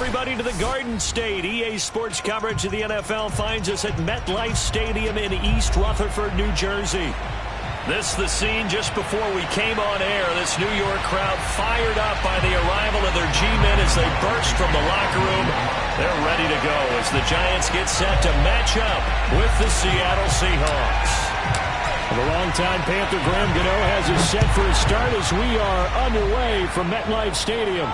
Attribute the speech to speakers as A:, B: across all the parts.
A: everybody to the Garden State. EA Sports coverage of the NFL finds us at MetLife Stadium in East Rutherford, New Jersey. This is the scene just before we came on air. This New York crowd fired up by the arrival of their G-men as they burst from the locker room. They're ready to go as the Giants get set to match up with the Seattle Seahawks. The longtime Panther Graham Gano has us set for a start as we are underway from MetLife Stadium.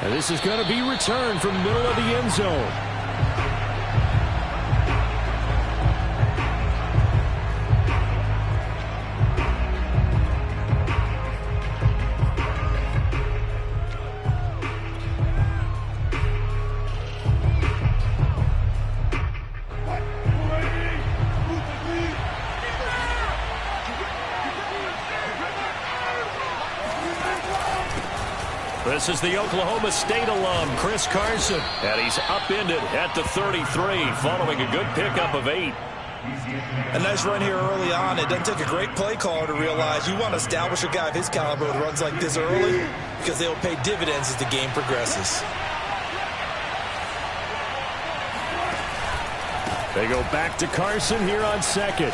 A: And this is going to be returned from the middle of the end zone. This is the Oklahoma State alum, Chris Carson, and he's upended at the 33 following a good pickup of 8.
B: A nice run here early on. It doesn't take a great play caller to realize you want to establish a guy of his caliber with runs like this early because they'll pay dividends as the game progresses.
A: They go back to Carson here on second.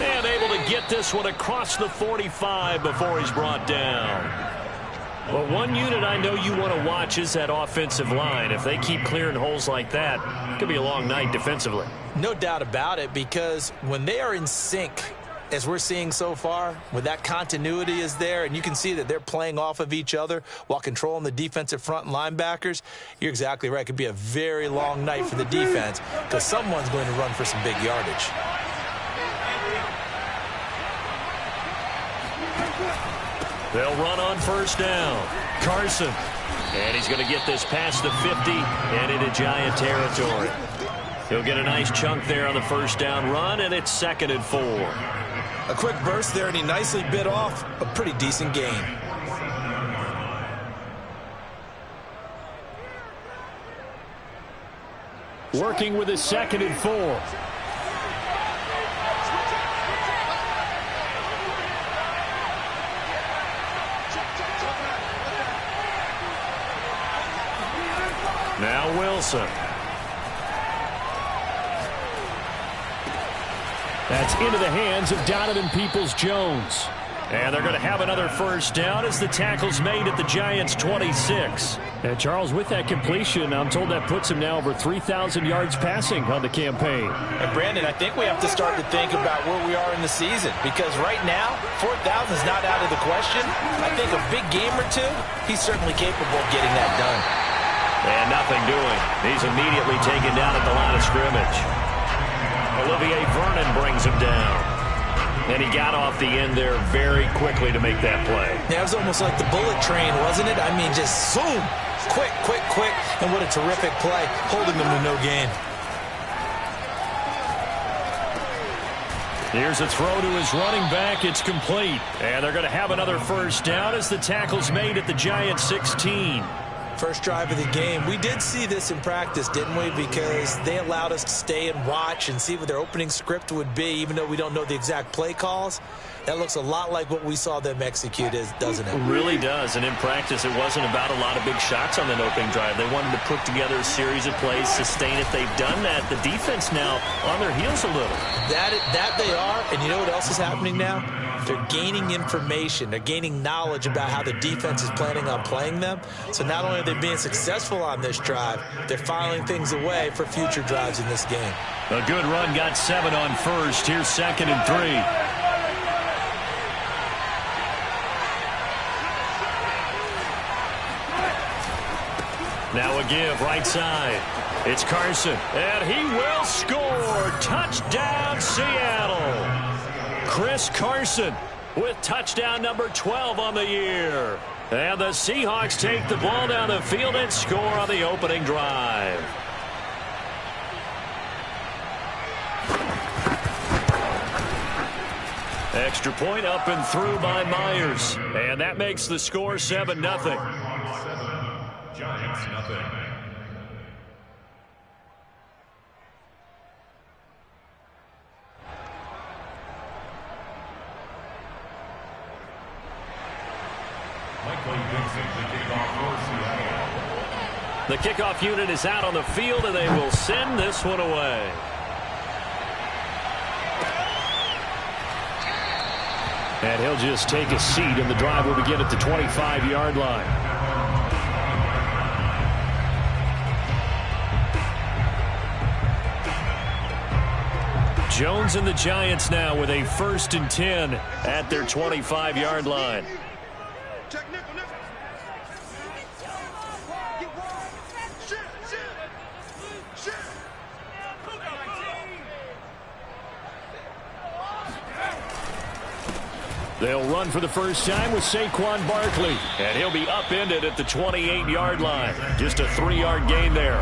A: And able to get this one across the 45 before he's brought down. Well, one unit I know you want to watch is that offensive line. If they keep clearing holes like that, it could be a long night defensively.
B: No doubt about it, because when they are in sync, as we're seeing so far, when that continuity is there, and you can see that they're playing off of each other while controlling the defensive front and linebackers, you're exactly right. It could be a very long night for the defense because someone's going to run for some big yardage.
A: They'll run on first down. Carson. And he's going to get this past the 50 and into Giant territory. He'll get a nice chunk there on the first down run, and it's 2nd and 4.
B: A quick burst there, and he nicely bit off a pretty decent gain.
A: Working with his 2nd and 4. Now Wilson. That's into the hands of Donovan Peoples-Jones. And they're going to have another first down as the tackle's made at the Giants' 26. And Charles, with that completion, I'm told that puts him now over 3,000 yards passing on the campaign.
B: And Brandon, I think we have to start to think about where we are in the season, because right now, 4,000 is not out of the question. I think a big game or two, he's certainly capable of getting that done.
A: And nothing doing. He's immediately taken down at the line of scrimmage. Olivier Vernon brings him down. And he got off the end there very quickly to make that play.
B: Yeah, it was almost like the bullet train, wasn't it? I mean, just zoom. Quick, quick, quick. And what a terrific play, holding them to no gain.
A: Here's a throw to his running back. It's complete. And they're going to have another first down as the tackle's made at the Giants' 16.
B: First drive of the game. We did see this in practice, didn't we? Because they allowed us to stay and watch and see what their opening script would be, even though we don't know the exact play calls. That looks a lot like what we saw them execute, doesn't it?
A: It really does. And in practice, it wasn't about a lot of big shots on that opening drive. They wanted to put together a series of plays, sustain it. They've done that. The defense now on their heels a little.
B: That they are. And you know what else is happening now? They're gaining information. They're gaining knowledge about how the defense is planning on playing them. So not only are they being successful on this drive, they're filing things away for future drives in this game.
A: A good run got 7 on first. Here's 2nd and 3. Now a give right side. It's Carson, and he will score. Touchdown, Seattle. Chris Carson with touchdown number 12 on the year. And the Seahawks take the ball down the field and score on the opening drive. Extra point up and through by Myers. And that makes the score 7-0.
C: Giants, nothing. Michael Dixon to kick off for Seattle.
A: The kickoff unit is out on the field, and they will send this one away. And he'll just take a seat, and the drive will begin at the 25-yard line. Jones and the Giants now with a 1st and 10 at their 25-yard line. They'll run for the first time with Saquon Barkley, and he'll be upended at the 28-yard line. Just a 3-yard gain there.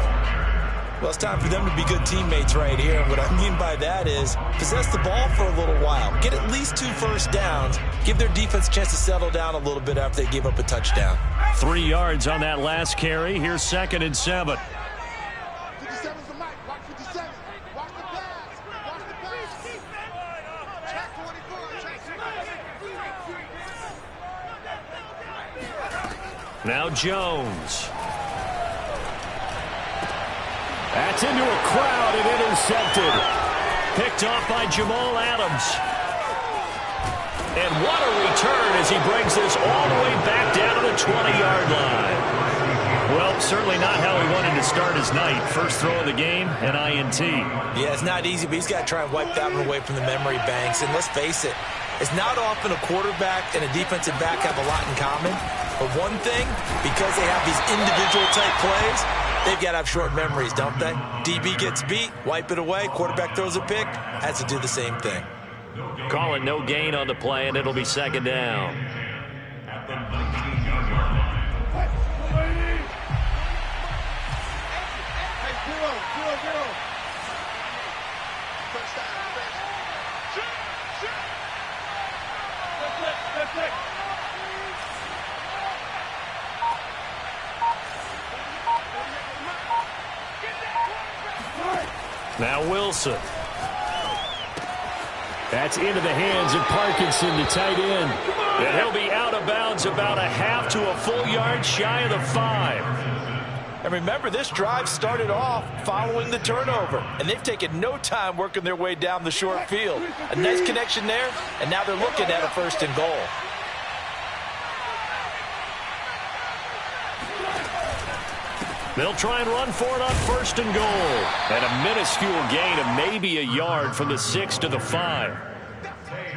B: Well, it's time for them to be good teammates right here. And what I mean by that is possess the ball for a little while. Get at least 2 first downs. Give their defense a chance to settle down a little bit after they give up a touchdown.
A: 3 yards on that last carry. Here's 2nd and 7.
C: 57's the mic. Watch 57. Watch the pass. Watch the pass. Check 44. Check 44.
A: Now Jones. That's into a crowd and intercepted. Picked off by Jamal Adams. And what a return as he brings this all the way back down to the 20-yard line. Well, certainly not how he wanted to start his night. First throw of the game, an INT.
B: Yeah, it's not easy, but he's got to try and wipe that one away from the memory banks. And let's face it, it's not often a quarterback and a defensive back have a lot in common. But one thing, because they have these individual type plays, they've got to have short memories, don't they? DB gets beat, wipe it away, quarterback throws a pick, has to do the same thing.
A: Calling no gain on the play, and it'll be 2nd down. Now Wilson. That's into the hands of Parkinson, the tight end. And he'll be out of bounds about a half to a full yard shy of the 5.
B: And remember, this drive started off following the turnover. And they've taken no time working their way down the short field. A nice connection there, and now they're looking at a 1st and goal.
A: They'll try and run for it on 1st and goal. And a minuscule gain of maybe a yard from the 6 to the 5.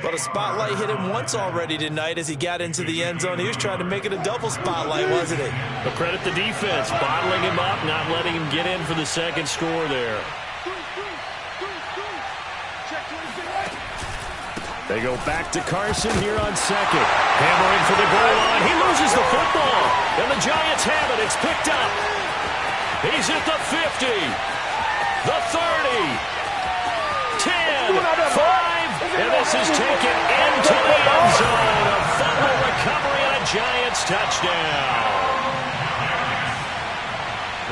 B: But a spotlight hit him once already tonight as he got into the end zone. He was trying to make it a double spotlight, wasn't he?
A: But credit the defense, bottling him up, not letting him get in for the 2nd score there. They go back to Carson here on 2nd. Hammering for the goal line. He loses the football. And the Giants have it. It's picked up. He's at the 50, the 30, 10, 5, and this is taken into the end zone. A fumble recovery and a Giants touchdown.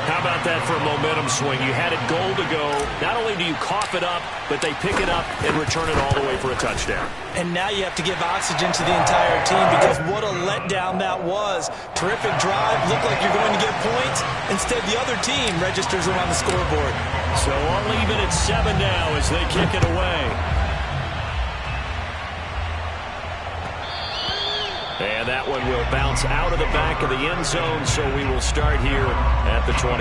A: How about that for a momentum swing? You had it goal to go. Not only do you cough it up, but they pick it up and return it all the way for a touchdown.
B: And now you have to give oxygen to the entire team because what a letdown that was. Terrific drive. Looked like you're going to get points. Instead, the other team registers them on the scoreboard.
A: So all even at 7 now as they kick it away. And that one will bounce out of the back of the end zone, so we will start here at the 25.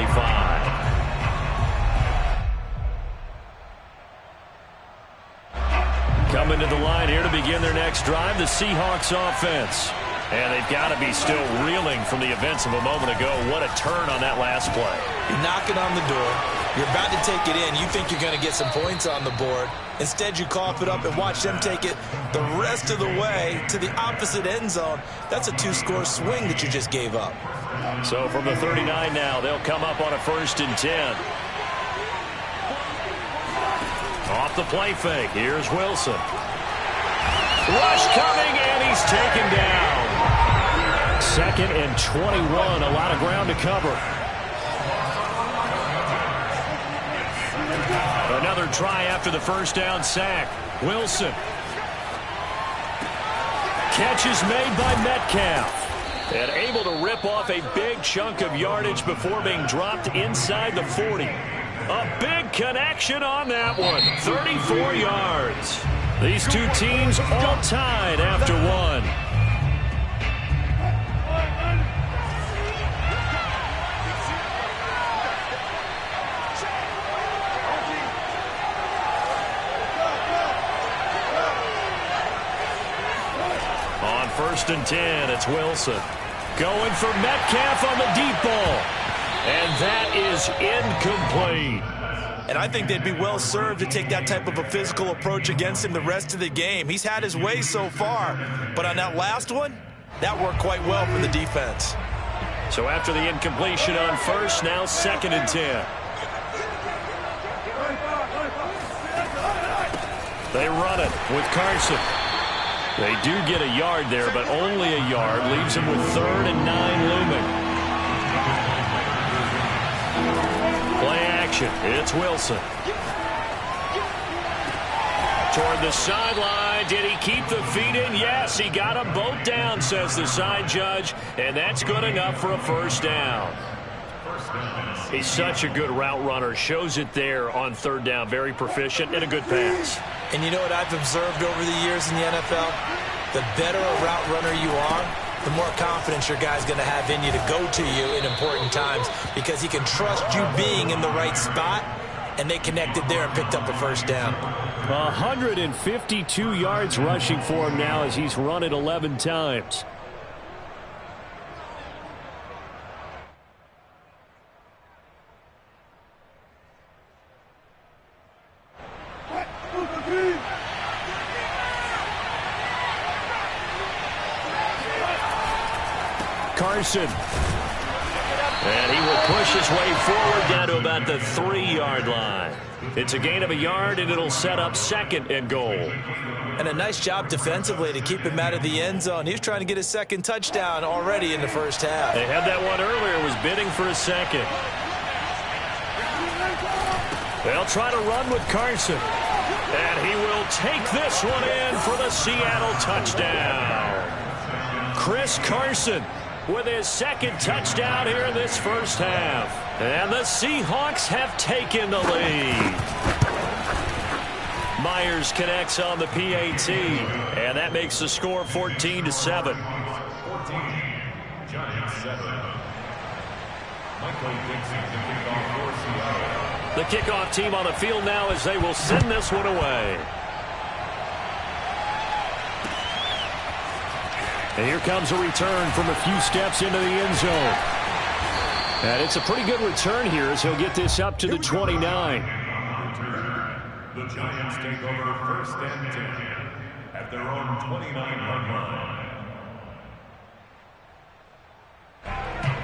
A: Coming to the line here to begin their next drive, the Seahawks offense. And they've got to be still reeling from the events of a moment ago. What a turn on that last play.
B: You're knocking on the door. You're about to take it in. You think you're going to get some points on the board. Instead, you cough it up and watch them take it the rest of the way to the opposite end zone. That's a 2-score swing that you just gave up.
A: So from the 39 now, they'll come up on a 1st and 10. Off the play fake. Here's Wilson. Rush coming, and he's taken down. 2nd and 21. A lot of ground to cover. Another try after the first down sack. Wilson. Catch is made by Metcalf. And able to rip off a big chunk of yardage before being dropped inside the 40. A big connection on that one. 34 yards. These two teams all tied after one. On 1st and 10, it's Wilson. Going for Metcalf on the deep ball. And that is incomplete.
B: And I think they'd be well served to take that type of a physical approach against him the rest of the game. He's had his way so far, but on that last one, that worked quite well for the defense.
A: So after the incompletion on 1st, now 2nd and 10. They run it with Carson. They do get a yard there, but only a yard. Leaves them with 3rd and 9 looming. Play action. It's Wilson. Toward the sideline. Did he keep the feet in? Yes, he got them both down, says the side judge. And that's good enough for a 1st down. He's such a good route runner. Shows it there on 3rd down. Very proficient and a good pass.
B: And you know what I've observed over the years in the NFL? The better a route runner you are, the more confidence your guy's going to have in you to go to you in important times because he can trust you being in the right spot, and they connected there and picked up a 1st down.
A: 152 yards rushing for him now as he's run it 11 times. Carson. And he will push his way forward down to about the 3-yard line. It's a gain of a yard, and it'll set up 2nd and goal.
B: And a nice job defensively to keep him out of the end zone. He was trying to get his 2nd touchdown already in the 1st half.
A: They had that one earlier, was bidding for a 2nd. They'll try to run with Carson. And he will take this one in for the Seattle touchdown. Chris Carson with his 2nd touchdown here in this 1st half. And the Seahawks have taken the lead. Myers connects on the PAT, and that makes the score 14-7.
D: 14, Giants 7. Michael Dixon, the kickoff for Seattle.
A: The kickoff team on the field now as they will send this one away. And here comes a return from a few steps into the end zone. And it's a pretty good return here as he'll get this up to the 29.
D: The Giants take over 1st and 10 at their own 29-yard line.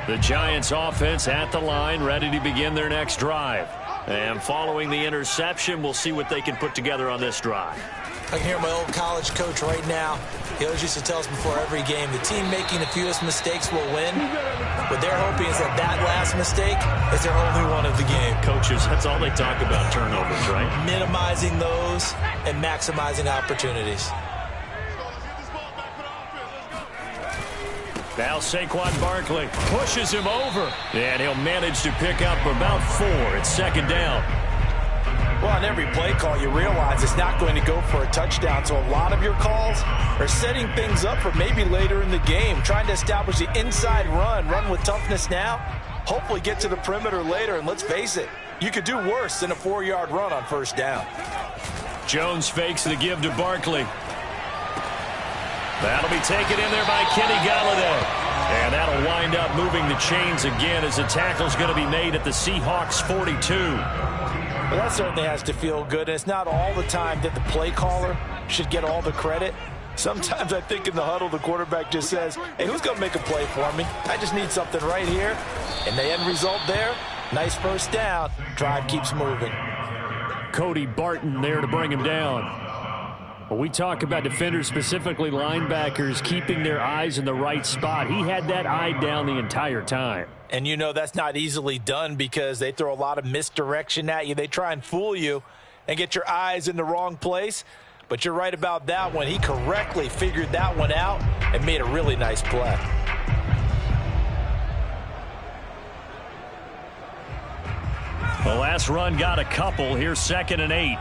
A: The Giants offense at the line, ready to begin their next drive. And following the interception, we'll see what they can put together on this drive.
B: I can hear my old college coach right now. He always used to tell us before every game, the team making the fewest mistakes will win. What they're hoping is that that last mistake is their only one of the game.
A: Coaches, that's all they talk about, turnovers, right?
B: Minimizing those and maximizing opportunities.
A: Now Saquon Barkley pushes him over. And he'll manage to pick up about 4. It's 2nd down.
B: Well, on every play call, you realize it's not going to go for a touchdown. So a lot of your calls are setting things up for maybe later in the game, trying to establish the inside run with toughness now, hopefully get to the perimeter later. And let's face it, you could do worse than a 4-yard run on 1st down.
A: Jones fakes the give to Barkley. That'll be taken in there by Kenny Galladay. And that'll wind up moving the chains again as the tackle's going to be made at the Seahawks 42.
B: Well, that certainly has to feel good. And it's not all the time that the play caller should get all the credit. Sometimes I think in the huddle, the quarterback just says, hey, who's going to make a play for me? I just need something right here. And the end result there, nice 1st down. Drive keeps moving.
A: Cody Barton there to bring him down. When we talk about defenders, specifically linebackers, keeping their eyes in the right spot, he had that eye down the entire time.
B: And you know that's not easily done because they throw a lot of misdirection at you. They try and fool you and get your eyes in the wrong place. But you're right about that one. He correctly figured that one out and made a really nice play.
A: Last run got a couple. Here's 2nd and 8.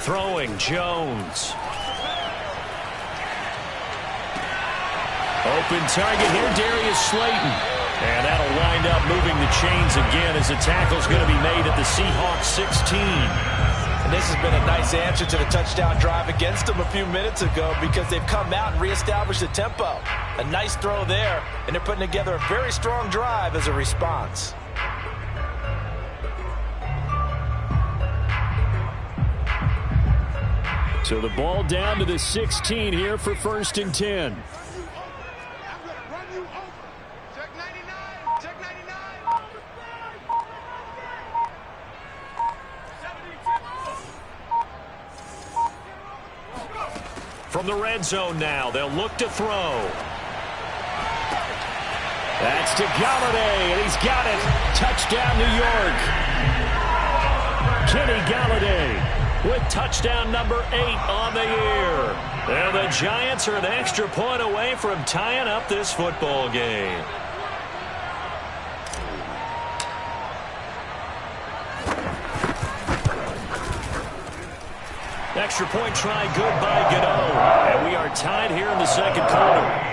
A: Throwing Jones. Open target here, Darius Slayton. And that'll wind up moving the chains again as the tackle's going to be made at the Seahawks 16.
B: And this has been a nice answer to the touchdown drive against them a few minutes ago because they've come out and reestablished the tempo. A nice throw there, and they're putting together a very strong drive as a response.
A: So the ball down to the 16 here for 1st and 10. From the red zone now, they'll look to throw. That's to Galladay, and he's got it. Touchdown, New York. Kenny Galladay with touchdown number 8 on the year. And the Giants are an extra point away from tying up this football game. Extra point try good by Gano. And we are tied here in the 2nd quarter.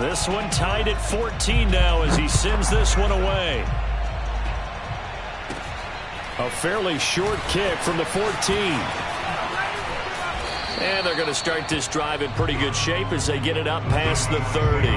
A: This one tied at 14 now as he sends this one away. A fairly short kick from the 14. And they're going to start this drive in pretty good shape as they get it up past the 30.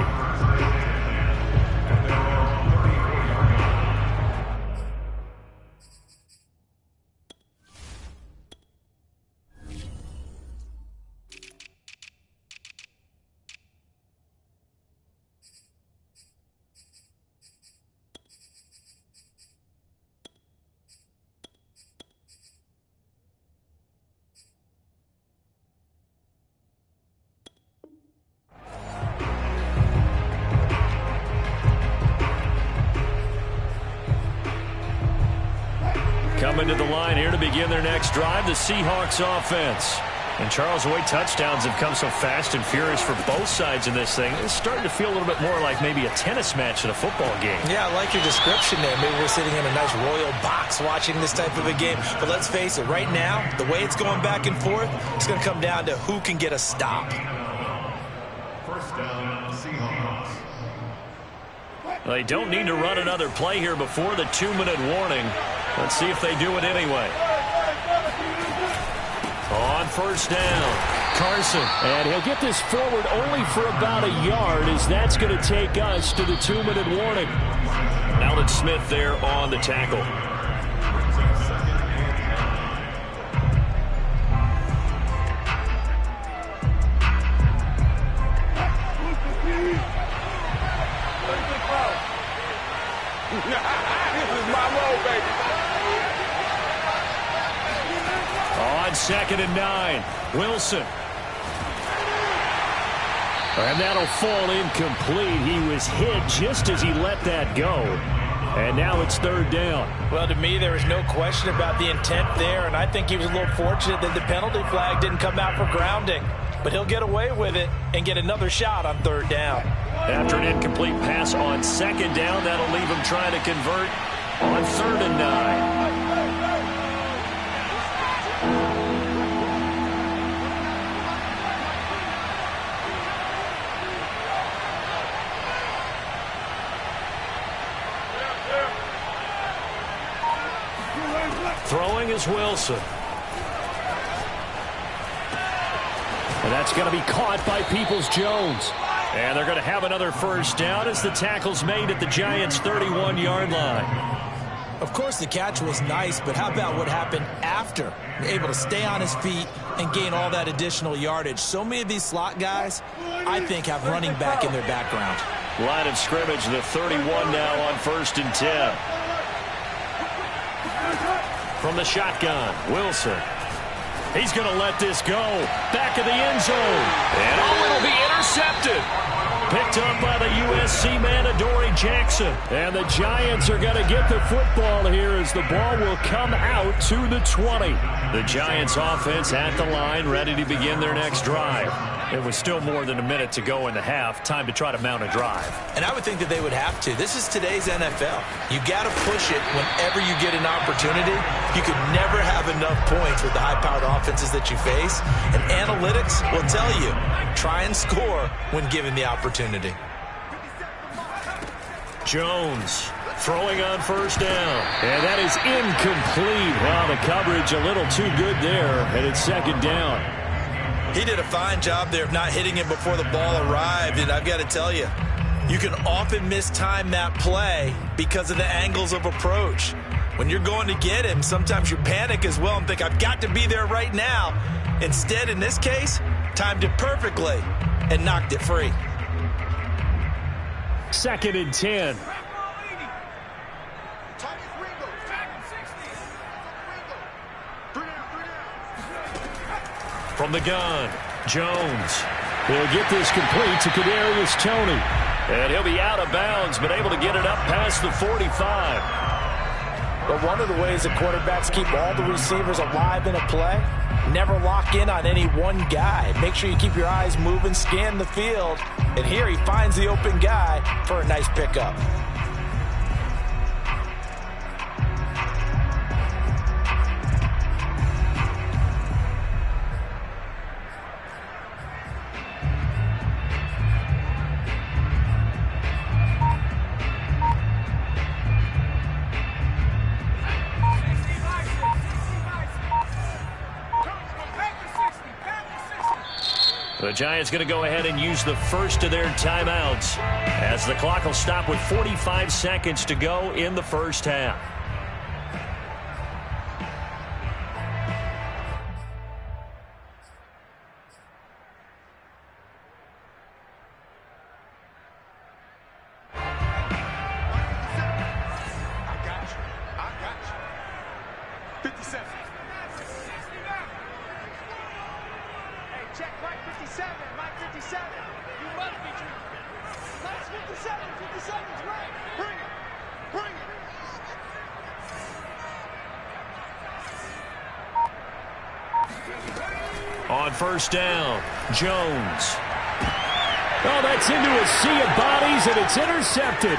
A: Coming to the line here to begin their next drive, the Seahawks offense. And Charles, the way touchdowns have come so fast and furious for both sides in this thing, it's starting to feel a little bit more like maybe a tennis match in a football game. Yeah, I like your description there. Maybe we're sitting in a nice royal box watching this type of a game. But let's face it, right now, the way it's going back and forth, it's going to come down to who can get a stop.
D: First down, Seahawks.
A: They don't need to run another play here before the 2-minute warning. Let's see if they do it anyway. On 1st down, Carson. And he'll get this forward only for about a yard as that's going to take us to the 2-minute warning. Alden Smith there on the tackle.
C: This is my role, baby.
A: On 2nd and 9, Wilson. And that'll fall incomplete. He was hit just as he let that go. And now it's 3rd down.
B: Well, to me, there is no question about the intent there, and I think he was a little fortunate that the penalty flag didn't come out for grounding. But he'll get away with it and get another shot on 3rd down.
A: After an incomplete pass on 2nd down, that'll leave him trying to convert on 3rd and 9. Throwing is Wilson. And that's going to be caught by Peoples-Jones. And they're going to have another 1st down as the tackle's made at the Giants' 31-yard line.
B: Of course, the catch was nice, but how about what happened after? Able to stay on his feet and gain all that additional yardage. So many of these slot guys, I think, have running back in their background.
A: Line of scrimmage, the 31 now on 1st and 10. From the shotgun, Wilson. He's going to let this go. Back of the end zone. And it'll be intercepted. Picked up by the USC man, Adoree Jackson. And the Giants are going to get the football here as the ball will come out to the 20. The Giants offense at the line, ready to begin their next drive. It was still more than a minute to go in the half. Time to try to mount a drive.
B: And I would think that they would have to. This is today's NFL. You got to push it whenever you get an opportunity. You could never have enough points with the high-powered offenses that you face. And analytics will tell you, try and score when given the opportunity.
A: Jones throwing on first down. And that is incomplete. Wow, the coverage a little too good there. And it's second down.
B: He did a fine job there of not hitting it before the ball arrived. And I've got to tell you, you can often mistime that play because of the angles of approach. When you're going to get him, sometimes you panic as well and think, I've got to be there right now. Instead, in this case, timed it perfectly and knocked it free.
A: Second and 10. From the gun, Jones. He'll get this complete to Kadarius Toney. And he'll be out of bounds, but able to get it up past the 45.
B: But one of the ways that quarterbacks keep all the receivers alive in a play, never lock in on any one guy. Make sure you keep your eyes moving, scan the field. And here he finds the open guy for a nice pickup.
A: The Giants going to go ahead and use the first of their timeouts as the clock will stop with 45 seconds to go in the first half. On first down, Jones. Oh, that's into a sea of bodies, and it's intercepted.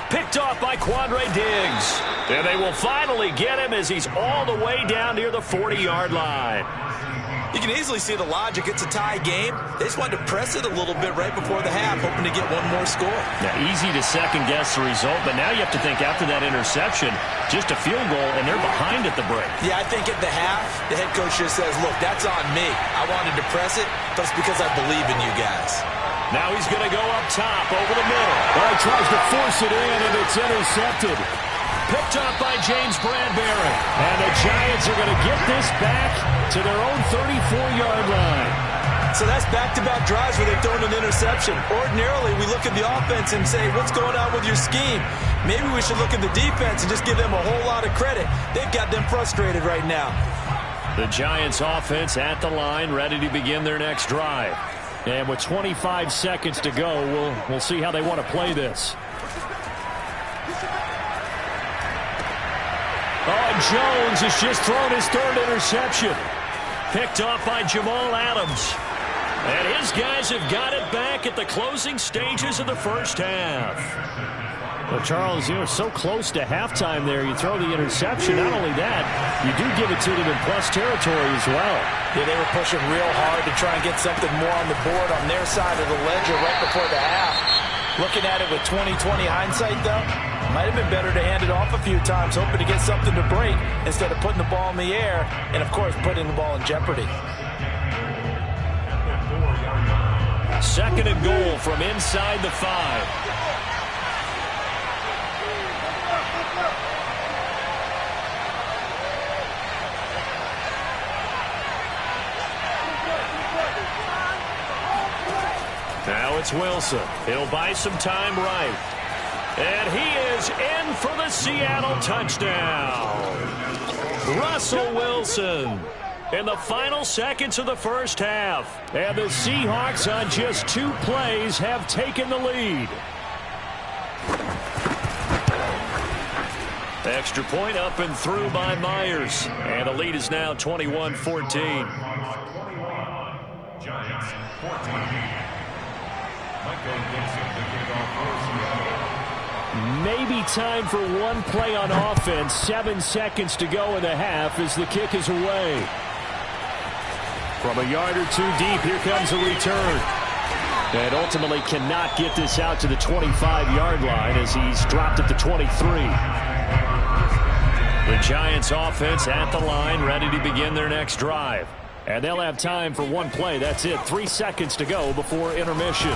A: Picked off by Quandre Diggs. And they will finally get him as he's all the way down near the 40-yard line.
B: You can easily see the logic. It's a tie game. They just wanted to press it a little bit right before the half, hoping to get one more score.
A: Now, easy to second-guess the result, but now you have to think after that interception, just a field goal, and they're behind at the break.
B: Yeah, I think at the half, the head coach just says, look, that's on me. I wanted to press it, but it's because I believe in you guys.
A: Now he's going to go up top over the middle. Well, he tries to force it in, and it's intercepted. Picked up by James Bradbury. And the Giants are going to get this back to their own 34-yard line.
B: So that's back-to-back drives where they've thrown an interception. Ordinarily, we look at the offense and say, what's going on with your scheme? Maybe we should look at the defense and just give them a whole lot of credit. They've got them frustrated right now.
A: The Giants offense at the line, ready to begin their next drive. And with 25 seconds to go, we'll see how they want to play this. Oh, Jones has just thrown his third interception. Picked off by Jamal Adams. And his guys have got it back at the closing stages of the first half. Well, Charles, you know, so close to halftime there. You throw the interception. Not only that, you do give it to them in plus territory as well.
B: Yeah, they were pushing real hard to try and get something more on the board on their side of the ledger right before the half. Looking at it with 20/20 hindsight, though, might have been better to hand it off a few times, hoping to get something to break instead of putting the ball in the air and, of course, putting the ball in jeopardy.
A: Second and goal from inside the 5. Now it's Wilson. He'll buy some time right. And he is in for the Seattle touchdown. Russell Wilson. in the final seconds of the first half. And the Seahawks on just 2 plays have taken the lead. Extra point up and through by Myers. And the lead is now 21-14.
D: Giants 14. Michael Dixon, the kickoff.
A: Maybe time for one play on offense. 7 seconds to go in the half as the kick is away. From a yard or 2 deep, here comes a return. And ultimately cannot get this out to the 25-yard line as he's dropped at the 23. The Giants offense at the line, ready to begin their next drive. And they'll have time for one play. That's it. 3 seconds to go before intermission.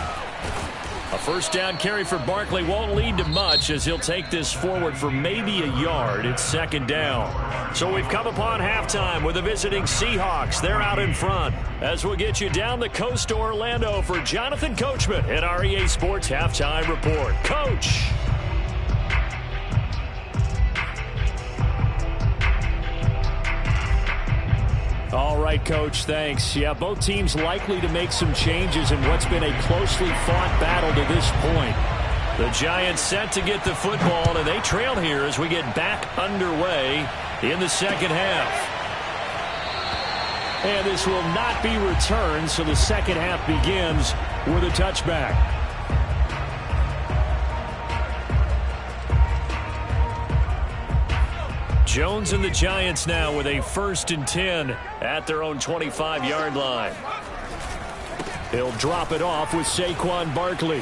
A: A first down carry for Barkley won't lead to much as he'll take this forward for maybe a yard. It's second down. So we've come upon halftime with the visiting Seahawks. They're out in front. As we'll get you down the coast to Orlando for Jonathan Coachman at our EA Sports Halftime Report. Coach. All right, Coach, thanks. Yeah, both teams likely to make some changes in what's been a closely fought battle to this point. The Giants set to get the football, and they trail here as we get back underway in the second half. And this will not be returned, so the second half begins with a touchback. Jones and the Giants now with a 1st and 10 at their own 25-yard line. He'll drop it off with Saquon Barkley.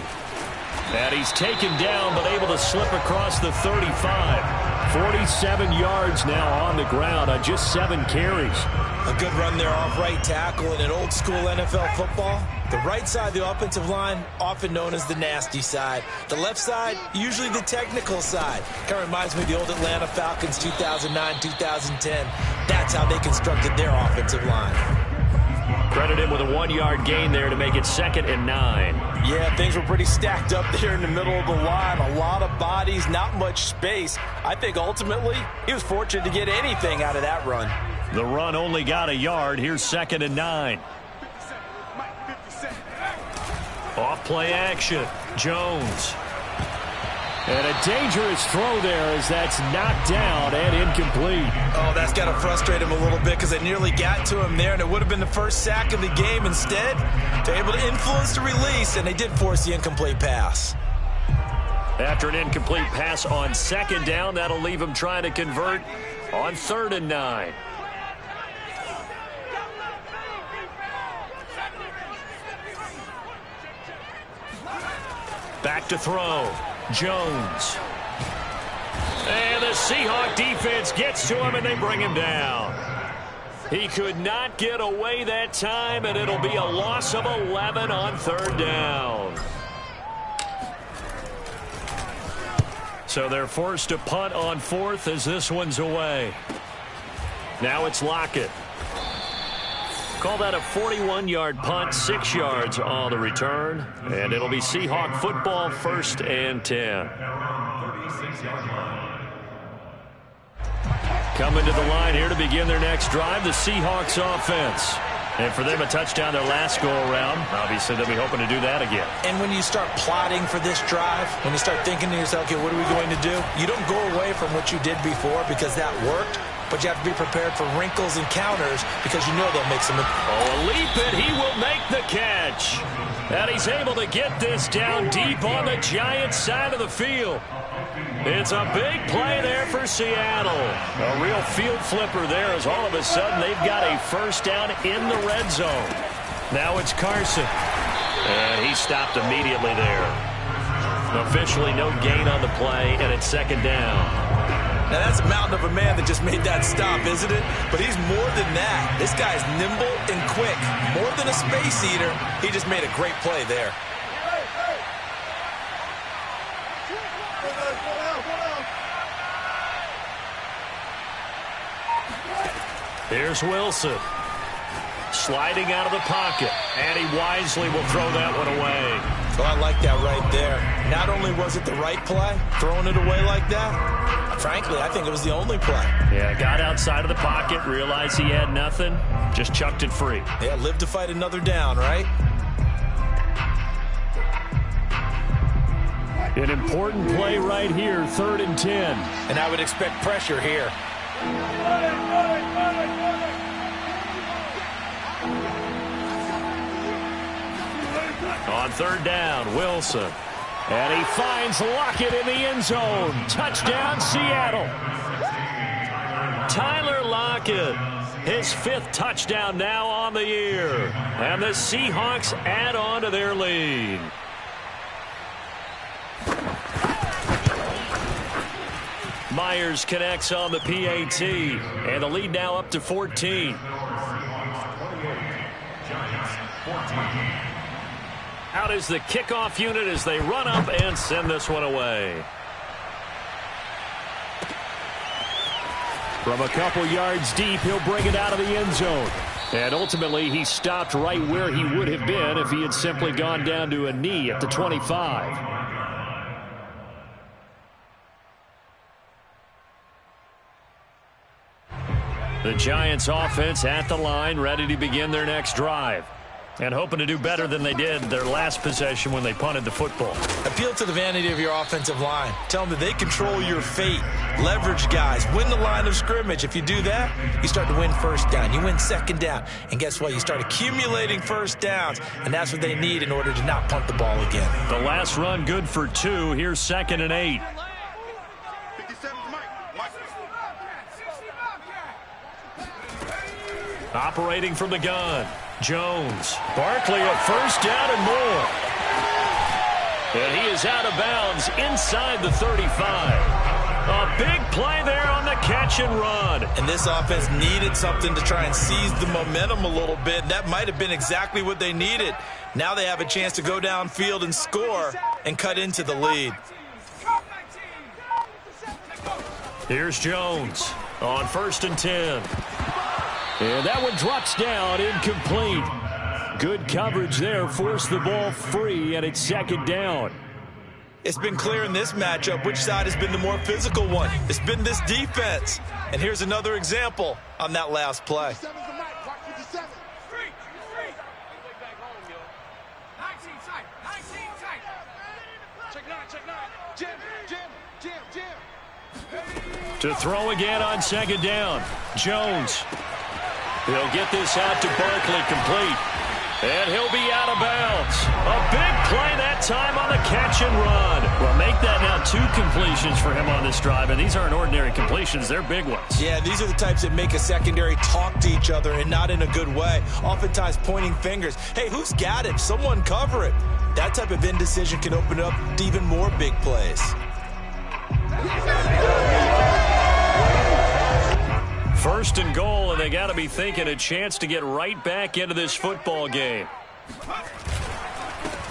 A: And he's taken down but able to slip across the 35. 47 yards now on the ground on just 7 carries.
B: A good run there off right tackle in an old-school NFL football. The right side of the offensive line, often known as the nasty side. The left side, usually the technical side. Kind of reminds me of the old Atlanta Falcons 2009, 2010. That's how they constructed their offensive line.
A: Credit him with a 1-yard gain there to make it 2nd and 9.
B: Yeah, things were pretty stacked up there in the middle of the line. A lot of bodies, not much space. I think ultimately he was fortunate to get anything out of that run.
A: The run only got a yard. Here's 2nd and 9. Off play action. Jones. And a dangerous throw there as that's knocked down and incomplete.
B: Oh, that's got to frustrate him a little bit because they nearly got to him there, and it would have been the first sack of the game. Instead, they're able to influence the release, and they did force the incomplete pass.
A: After an incomplete pass on 2nd down, that'll leave him trying to convert on 3rd and 9. Back to throw. Jones. And the Seahawk defense gets to him, and they bring him down. He could not get away that time, and it'll be a loss of 11 on 3rd down. So they're forced to punt on 4th as this one's away. Now it's Lockett. Call that a 41-yard punt, 6 yards on the return. And it'll be Seahawk football, 1st and 10. Coming to the line here to begin their next drive, the Seahawks offense. And for them, a touchdown their last go-around. Obviously, they'll be hoping to do that again.
B: And when you start plotting for this drive, when you start thinking to yourself, okay, what are we going to do? You don't go away from what you did before because that worked. But you have to be prepared for wrinkles and counters because you know they'll make some.
A: Oh, a leap, and he will make the catch. And he's able to get this down deep on the Giants side of the field. It's a big play there for Seattle. A real field flipper there as all of a sudden they've got a 1st down in the red zone. Now it's Carson. And he stopped immediately there. Officially no gain on the play, and it's 2nd down.
B: Now, that's a mountain of a man that just made that stop, isn't it? But he's more than that. This guy's nimble and quick. More than a space eater, he just made a great play there.
A: Here's Wilson. Sliding out of the pocket. And he wisely will throw that one away.
B: Well, I like that right there. Not only was it the right play, throwing it away like that, I Frankly, I think it was the only play.
A: Yeah, got outside of the pocket, realized he had nothing, just chucked it free.
B: Yeah, live to fight another down, right?
A: An important play right here, 3rd and 10.
B: And I would expect pressure here.
A: On 3rd down, Wilson. And he finds Lockett in the end zone. Touchdown, Seattle. Tyler Lockett, his 5th touchdown now on the year. And the Seahawks add on to their lead. Myers connects on the PAT. And the lead now up to 14. Out is the kickoff unit as they run up and send this one away. From a couple yards deep, he'll bring it out of the end zone. And ultimately, he stopped right where he would have been if he had simply gone down to a knee at the 25. The Giants offense at the line, ready to begin their next drive. And hoping to do better than they did their last possession when they punted the football.
B: Appeal to the vanity of your offensive line. Tell them that they control your fate. Leverage guys. Win the line of scrimmage. If you do that, you start to win 1st down. You win 2nd down. And guess what? You start accumulating 1st downs. And that's what they need in order to not punt the ball again.
A: The last run good for 2. Here's 2nd and 8. Operating from the gun. Jones. Barkley at 1st down and more. And he is out of bounds inside the 35. A big play there on the catch and run.
B: And this offense needed something to try and seize the momentum a little bit. That might have been exactly what they needed. Now they have a chance to go downfield and score and cut into the lead.
A: Here's Jones on 1st and 10. And that one drops down, incomplete. Good coverage there, forced the ball free, and it's 2nd down.
B: It's been clear in this matchup which side has been the more physical one. It's been this defense. And here's another example on that last play.
A: To throw again on 2nd down. Jones. He'll get this out to Barkley, complete. And he'll be out of bounds. A big play that time on the catch and run. Well, make that now 2 completions for him on this drive. And these aren't ordinary completions. They're big ones.
B: Yeah, these are the types that make a secondary talk to each other and not in a good way. Oftentimes pointing fingers. Hey, who's got it? Someone cover it. That type of indecision can open up to even more big plays.
A: 1st and goal, and they got to be thinking a chance to get right back into this football game.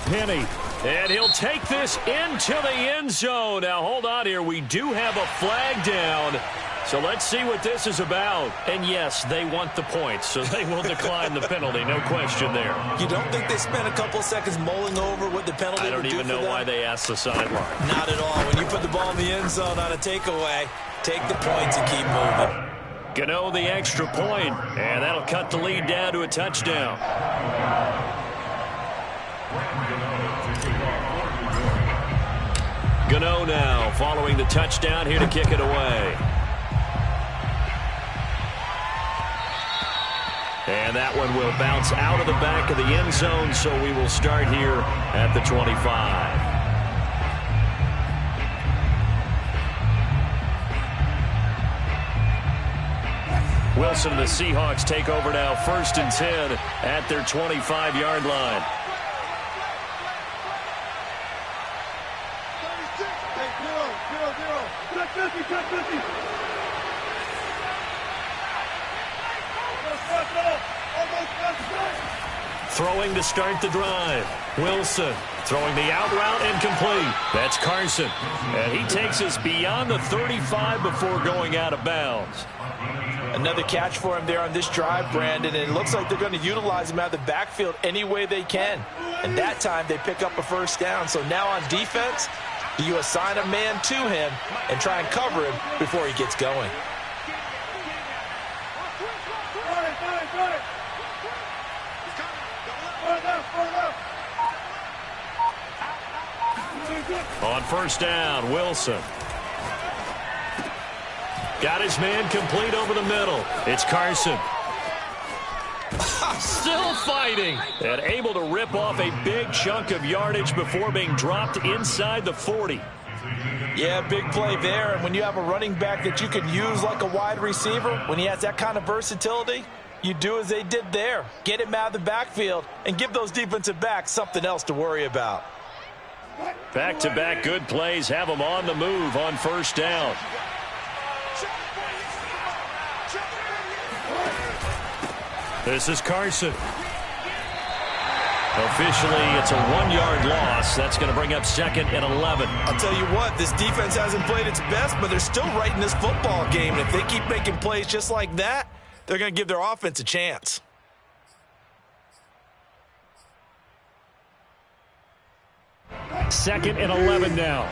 A: Penny, and he'll take this into the end zone. Now, hold on here. We do have a flag down, so let's see what this is about. And, yes, they want the points, so they will decline the penalty. No question there.
B: You don't think they spent a couple seconds mulling over what the penalty would do for them?
A: I don't even know why they asked the sideline.
B: Not at all. When you put the ball in the end zone on a takeaway, take the points and keep moving.
A: Gano the extra point, and that'll cut the lead down to a touchdown. Gano now following the touchdown here to kick it away. And that one will bounce out of the back of the end zone, so we will start here at the 25. Wilson and the Seahawks take over now, 1st and 10 at their 25-yard line. Throwing to start the drive. Wilson throwing the out route incomplete. That's Carson. And he takes us beyond the 35 before going out of bounds.
B: Another catch for him there on this drive, Brandon, and it looks like they're going to utilize him out of the backfield any way they can. And that time they pick up a 1st down. So now on defense, Do you assign a man to him and try and cover him before he gets going?
A: On first down, Wilson. Got his man complete over the middle. It's Carson. Still fighting. And able to rip off a big chunk of yardage before being dropped inside the 40.
B: Yeah, big play there. And when you have a running back that you can use like a wide receiver, when he has that kind of versatility, you do as they did there. Get him out of the backfield and give those defensive backs something else to worry about.
A: Back-to-back good plays have them on the move on first down. This is Carson. Officially, it's a 1-yard loss. That's going to bring up 2nd and 11.
B: I'll tell you what, this defense hasn't played its best, but they're still right in this football game. And if they keep making plays just like that, they're going to give their offense a chance.
A: Second and 11 now.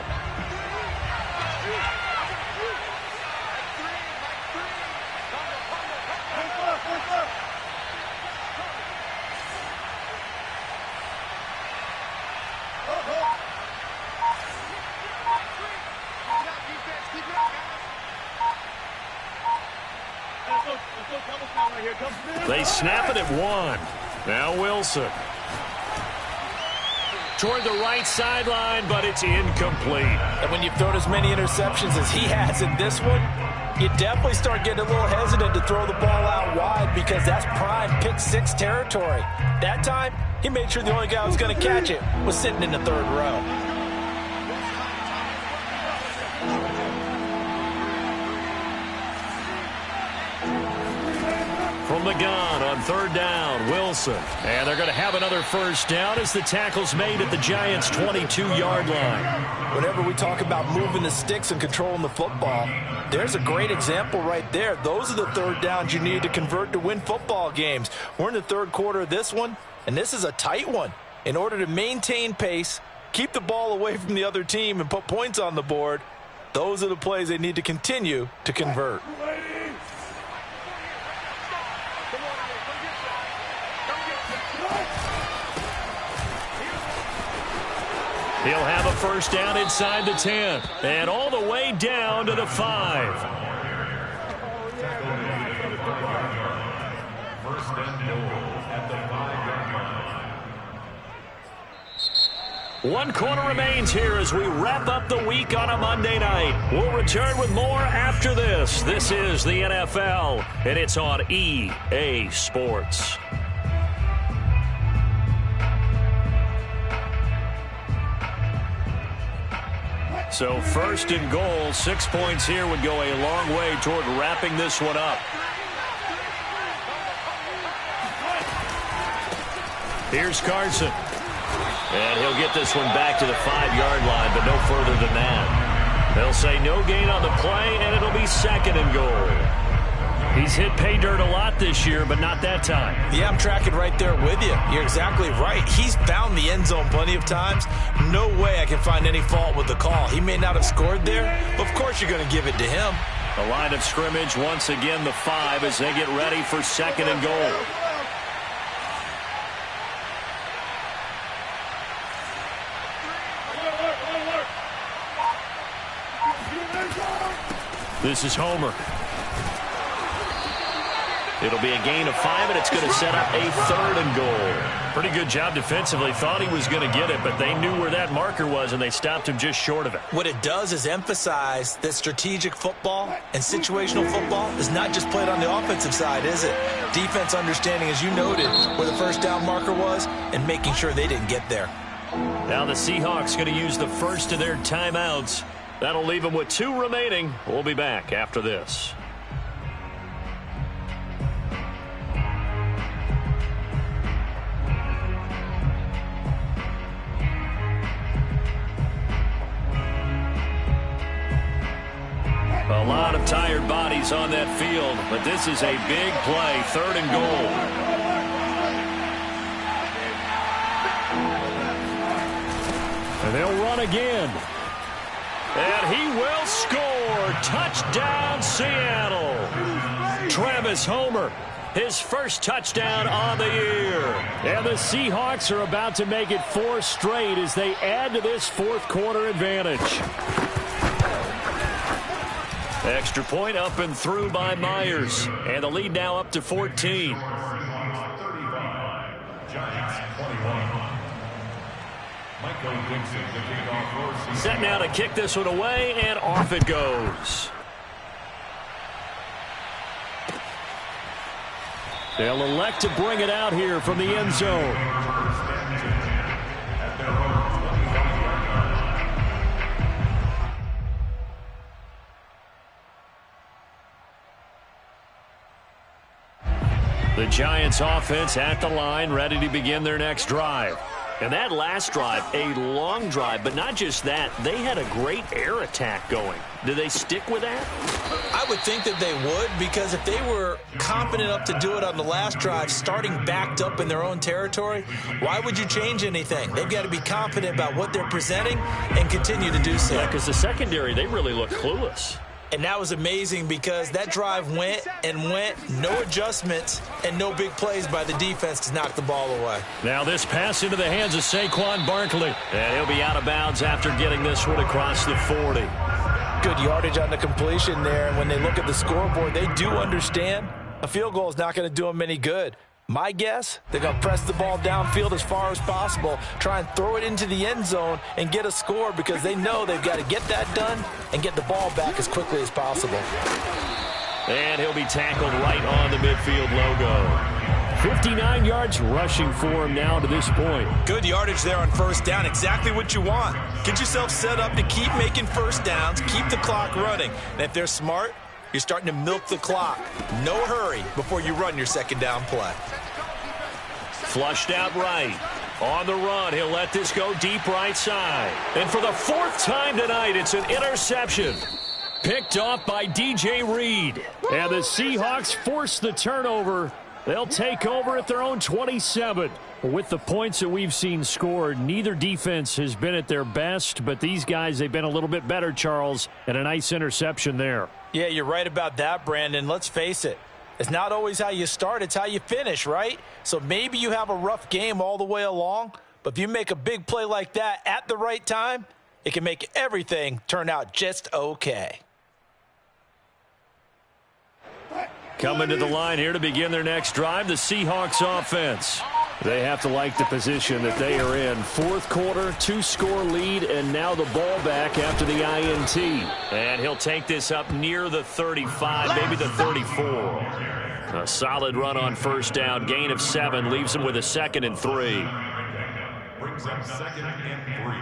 A: They snap it at 1. Now Wilson. Toward the right sideline, but it's incomplete.
B: And when you've thrown as many interceptions as he has in this one, you definitely start getting a little hesitant to throw the ball out wide because that's prime pick 6 territory. That time, he made sure the only guy who was going to catch it was sitting in the 3rd row.
A: From the gun on 3rd down, Wilson. And they're going to have another first down as the tackle's made at the Giants' 22-yard line.
B: Whenever we talk about moving the sticks and controlling the football, there's a great example right there. Those are the 3rd downs you need to convert to win football games. We're in the 3rd quarter of this one, and this is a tight one. In order to maintain pace, keep the ball away from the other team, and put points on the board, those are the plays they need to continue to convert.
A: He'll have a first down inside the 10 and all the way down to the 5.
D: First and goal at the 5-yard line.
A: 1 quarter remains here as we wrap up the week on a Monday night. We'll return with more after this. This is the NFL, and it's on EA Sports. So 1st and goal, 6 points here would go a long way toward wrapping this one up. Here's Carson. And he'll get this one back to the 5-yard line, but no further than that. They'll say no gain on the play, and it'll be 2nd and goal. He's hit pay dirt a lot this year, but not that time.
B: Yeah, I'm tracking right there with you. You're exactly right. He's found the end zone plenty of times. No way I can find any fault with the call. He may not have scored there, but of course you're going to give it to him.
A: The line of scrimmage, once again, the 5 as they get ready for 2nd and goal. This is Homer. It'll be a gain of 5, and it's going to set up a 3rd and goal. Pretty good job defensively. Thought he was going to get it, but they knew where that marker was, and they stopped him just short of it.
B: What it does is emphasize that strategic football and situational football is not just played on the offensive side, is it? Defense understanding, as you noted, where the first down marker was and making sure they didn't get there.
A: Now the Seahawks going to use the first of their timeouts. That'll leave them with 2 remaining. We'll be back after this. A lot of tired bodies on that field, but this is a big play, 3rd and goal. And they'll run again. And he will score. Touchdown, Seattle. Travis Homer, his first touchdown on the year. And the Seahawks are about to make it 4 straight as they add to this fourth quarter advantage. Extra point up and through by Myers. And the lead now up to 14. Set now to kick this one away, and off it goes. They'll elect to bring it out here from the end zone. The Giants offense at the line, ready to begin their next drive. And that last drive, a long drive, but not just that. They had a great air attack going. Do they stick with that?
B: I would think that they would, because if they were confident enough to do it on the last drive, starting backed up in their own territory, why would you change anything? They've got to be confident about what they're presenting and continue to do so.
A: Yeah, because the secondary, they really look clueless.
B: And that was amazing because that drive went and went, no adjustments and no big plays by the defense to knock the ball away.
A: Now this pass into the hands of Saquon Barkley. And he'll be out of bounds after getting this one across the 40.
B: Good yardage on the completion there. And when they look at the scoreboard, they do understand a field goal is not going to do them any good. My guess, they're going to press the ball downfield as far as possible, try and throw it into the end zone and get a score because they know they've got to get that done and get the ball back as quickly as possible.
A: And he'll be tackled right on the midfield logo. 59 yards rushing for him now to this point.
B: Good yardage there on first down. Exactly what you want. Get yourself set up to keep making first downs, keep the clock running. And if they're smart, you're starting to milk the clock. No hurry before you run your second down play.
A: Flushed out right. On the run, he'll let this go deep right side. And for the 4th time tonight, it's an interception. Picked off by DJ Reed. And the Seahawks force the turnover. They'll take over at their own 27. With the points that we've seen scored, neither defense has been at their best, but these guys, they've been a little bit better, Charles, and a nice interception there.
B: Yeah, you're right about that, Brandon. Let's face it. It's not always how you start, it's how you finish, right? So maybe you have a rough game all the way along, but if you make a big play like that at the right time, it can make everything turn out just okay.
A: Coming to the line here to begin their next drive, the Seahawks offense. They have to like the position that they are in. 4th quarter, 2-score lead, and now the ball back after the INT. And he'll take this up near the 35, maybe the 34. A solid run on first down, gain of 7, leaves him with a 2nd and 3.
D: Brings up 2nd and 3.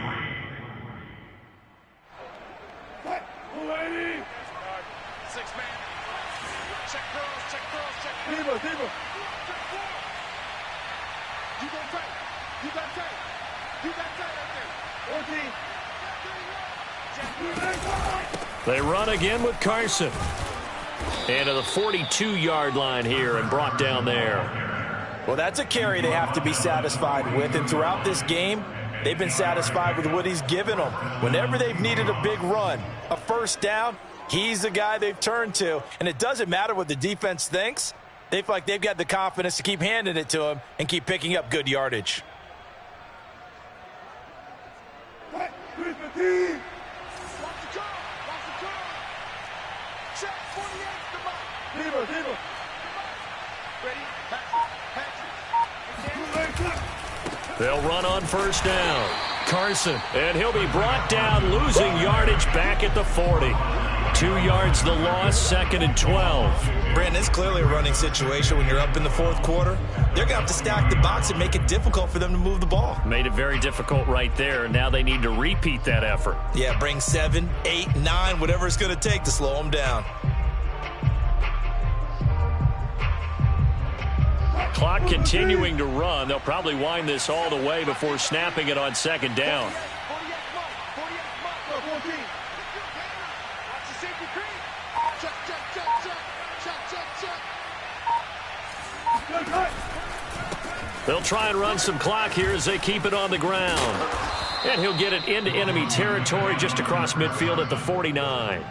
C: 6-man. Check girls, check girls, check. Diva. You got tight. You got tight. You got tight up there.
A: They run again with Carson. And to the 42-yard line here and brought down there.
B: Well, that's a carry they have to be satisfied with. And throughout this game, they've been satisfied with what he's given them. Whenever they've needed a big run, a first down, he's the guy they've turned to. And it doesn't matter what the defense thinks. They feel like they've got the confidence to keep handing it to him and keep picking up good yardage.
A: They'll run on first down. Carson, and he'll be brought down, losing yardage back at the 40. 2 yards the loss, 2nd and 12.
B: Brandon, it's clearly a running situation when you're up in the 4th quarter. They're going to have to stack the box and make it difficult for them to move the ball.
A: Made it very difficult right there. Now they need to repeat that effort.
B: Yeah, bring 7, 8, 9, whatever it's going to take to slow them down.
A: Clock continuing to run. They'll probably wind this all the way before snapping it on 2nd down. They'll try and run some clock here as they keep it on the ground. And he'll get it into enemy territory just across midfield at the 49.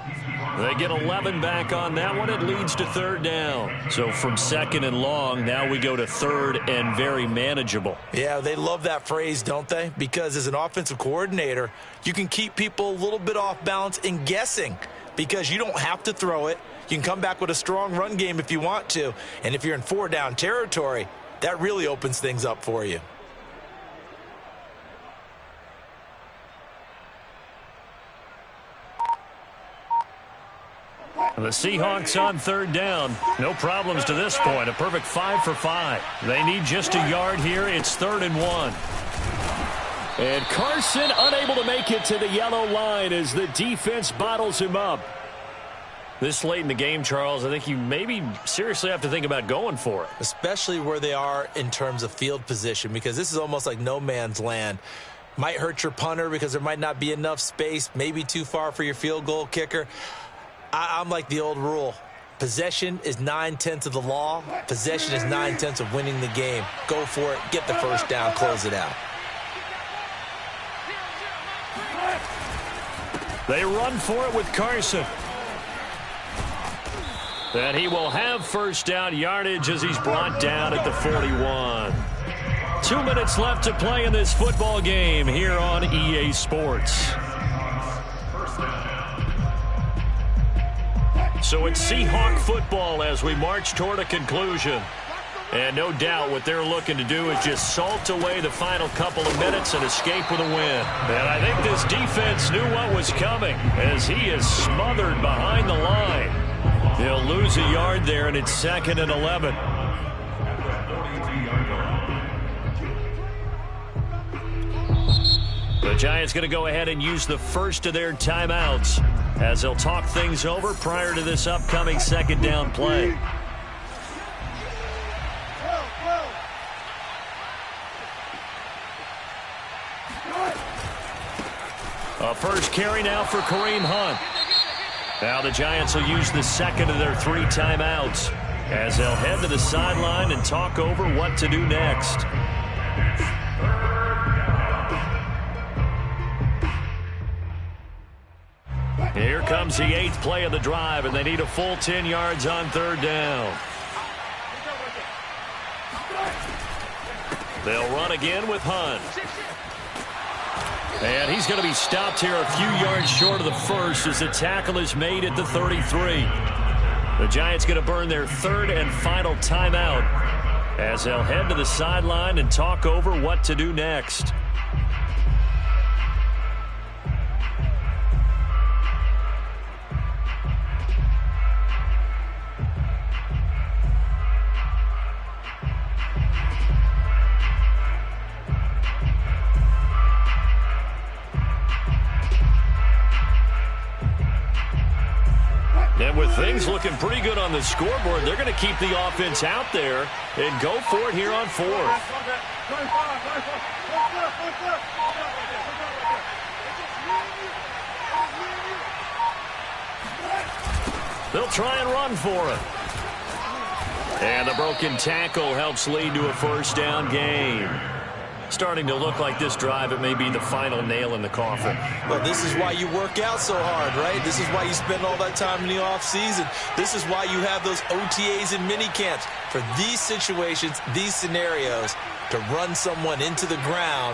A: They get 11 back on that one. It leads to third down. So from second and long, now we go to third and very manageable.
B: Yeah, they love that phrase, don't they? Because as an offensive coordinator, you can keep people a little bit off balance and guessing because you don't have to throw it. You can come back with a strong run game if you want to. And if you're in four-down territory, that really opens things up for you.
A: The Seahawks on third down. No problems to this point. A perfect 5 for 5. They need just a yard here. It's 3rd and 1. And Carson unable to make it to the yellow line as the defense bottles him up. This late in the game, Charles, I think you maybe seriously have to think about going for it.
B: Especially where they are in terms of field position, because this is almost like no man's land. Might hurt your punter because there might not be enough space, maybe too far for your field goal kicker. I'm like the old rule. Possession is 9/10 of the law. Possession is 9/10 of winning the game. Go for it. Get the first down. Close it out.
A: They run for it with Carson. And he will have first down yardage as he's brought down at the 41. 2 minutes left to play in this football game here on EA Sports. So it's Seahawk football as we march toward a conclusion. And no doubt what they're looking to do is just salt away the final couple of minutes and escape with a win. And I think this defense knew what was coming as he is smothered behind the line. They'll lose a yard there, and it's 2nd and 11. The Giants going to go ahead and use the first of their timeouts as they'll talk things over prior to this upcoming second down play. A first carry now for Kareem Hunt. Now the Giants will use the second of their 3 timeouts as they'll head to the sideline and talk over what to do next. Here comes the 8th play of the drive, and they need a full 10 yards on third down. They'll run again with Hunt. And he's going to be stopped here a few yards short of the first as the tackle is made at the 33. The Giants going to burn their 3rd and final timeout as they'll head to the sideline and talk over what to do next. And with things looking pretty good on the scoreboard, they're going to keep the offense out there and go for it here on 4th. They'll try and run for it. And the broken tackle helps lead to a first down gain. Starting to look like this drive, it may be the final nail in the coffin.
B: Well, this is why you work out so hard, right? This is why you spend all that time in the offseason. This is why you have those OTAs and mini camps for these situations, these scenarios, to run someone into the ground